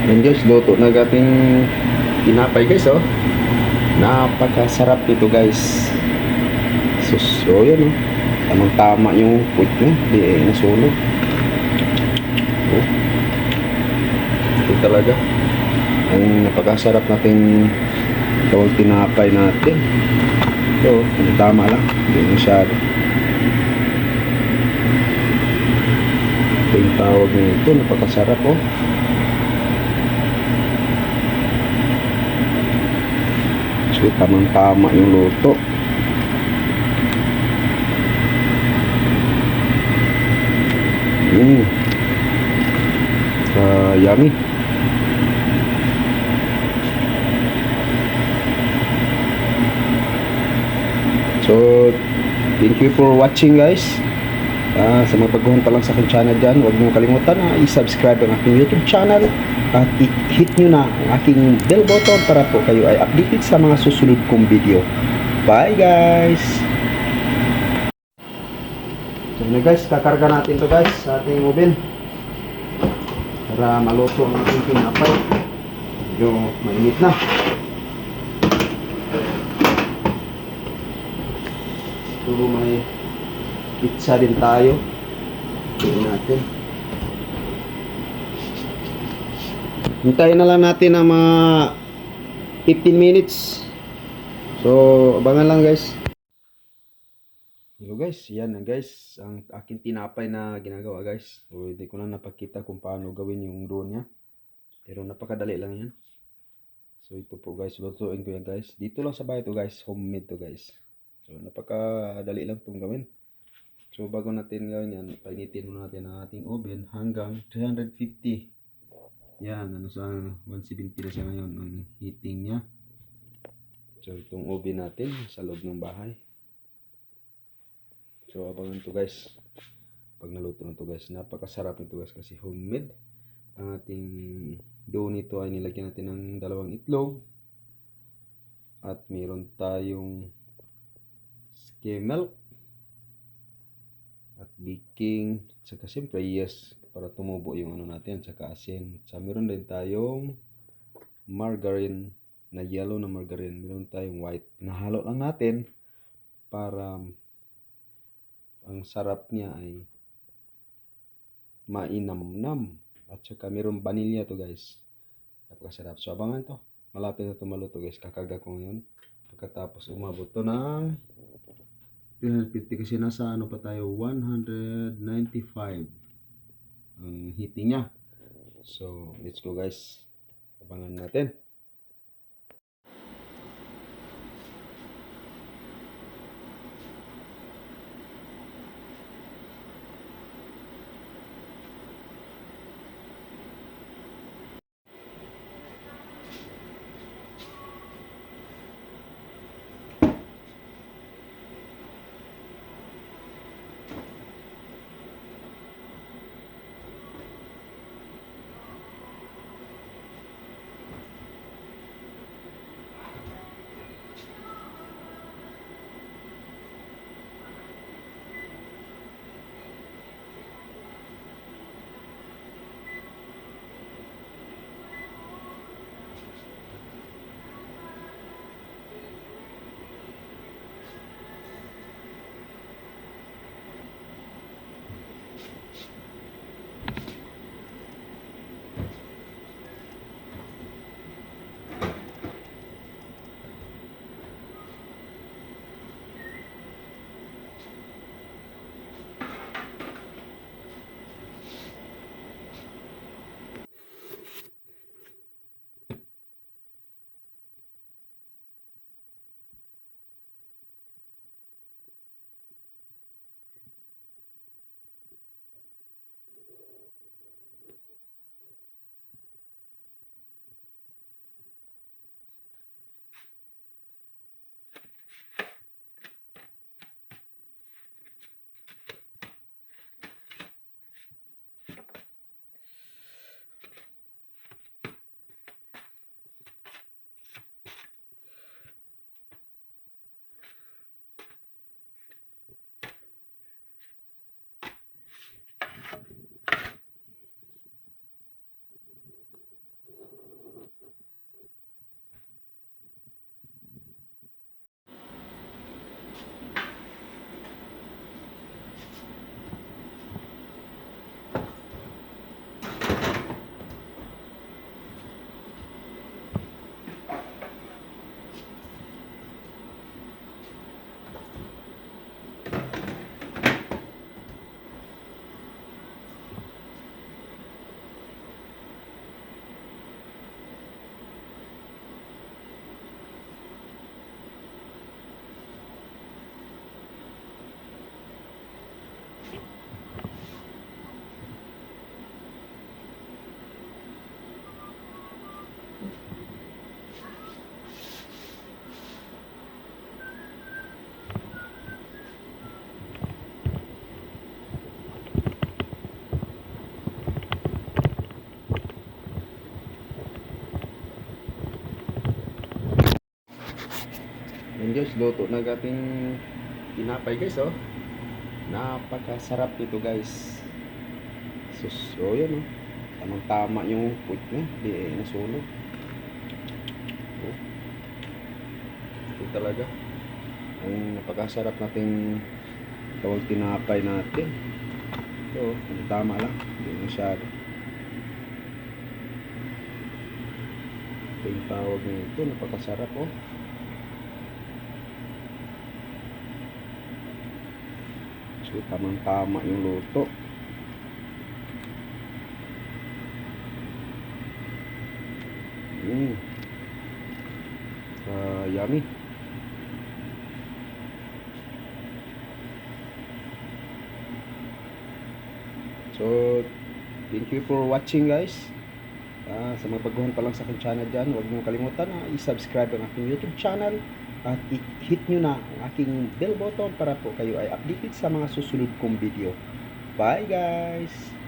Yan guys, luto na ating tinapay guys, oh. Napakasarap ito guys. So yan, oh. Tamang tama yung puwit niya, di nasunog. Oh. Ito talaga ang napakasarap nating tawag tinapay natin. So, tama lang, hindi masyado. Ito yung tawag nito, napakasarap, oh. So, tamang-tama yung luto. Yummy. So, thank you for watching guys. Sa mga baguhan pa lang sa aking channel dyan, huwag nyo kalimutan na i-subscribe ang aking YouTube channel at i-hit nyo na ang aking bell button para po kayo ay updated sa mga susunod kong video. Bye guys! So na guys, kakarga natin to guys sa ating oven para maluto ang ating tinapay. Medyo mainit na. So may pizza din tayo. Tingnan natin. Hintayin na lang natin ang mga 15 minutes. So abangan lang guys. Hello guys, yan na guys ang aking tinapay na ginagawa guys. So hindi ko na napakita kung paano gawin yung dough niya. Pero napakadali lang yan. So ito po guys, lutuin ko yan guys. Dito lang sa bahay to guys, homemade to guys. So napakadali lang itong gawin. So bago natin gawin yan, painitin muna natin ang ating oven hanggang 350. Yan, sa 170 na siya ngayon ang heating niya. So itong oven natin sa loob ng bahay. So abangan to guys. Pag naluto na to guys, napakasarap nito guys kasi homemade. Ang ating dough nito ay nilagyan natin ng 2 itlog. At meron tayong skim milk. At baking. Tsaka siyempre yes, para tumubo yung ano natin. Tsaka asin. Tsaka meron din tayong margarine na yellow na margarine. Meron tayong white. Pinahalo lang natin para ang sarap niya ay mainam-nam. At saka meron vanilla to guys. Napakasarap. So abangan to. Malapit na to maluto guys. Kakarga ko ngayon. Pagkatapos umabot to ng 350 kasi nasa ano pa tayo 195 ang heating niya. So let's go guys. Abangan natin. Yan guys, luto na ating tinapay guys, oh. Napakasarap nito guys. So yan, oh. Tamang tama yung puwit niya, di nasunog. Oh. Ito talaga ang napakasarap nating tawag tinapay natin. So, tama lang, hindi masyado. Ito yung tawag nito, napakasarap, oh. So, tamang-tama yung luto. Yummy. So, thank you for watching guys. Sa mga baguhan pa lang sa aking channel dyan, huwag nyo kalimutan na i-subscribe ang aking YouTube channel at i-hit nyo na ang aking bell button para po kayo ay updated sa mga susunod kong video. Bye guys!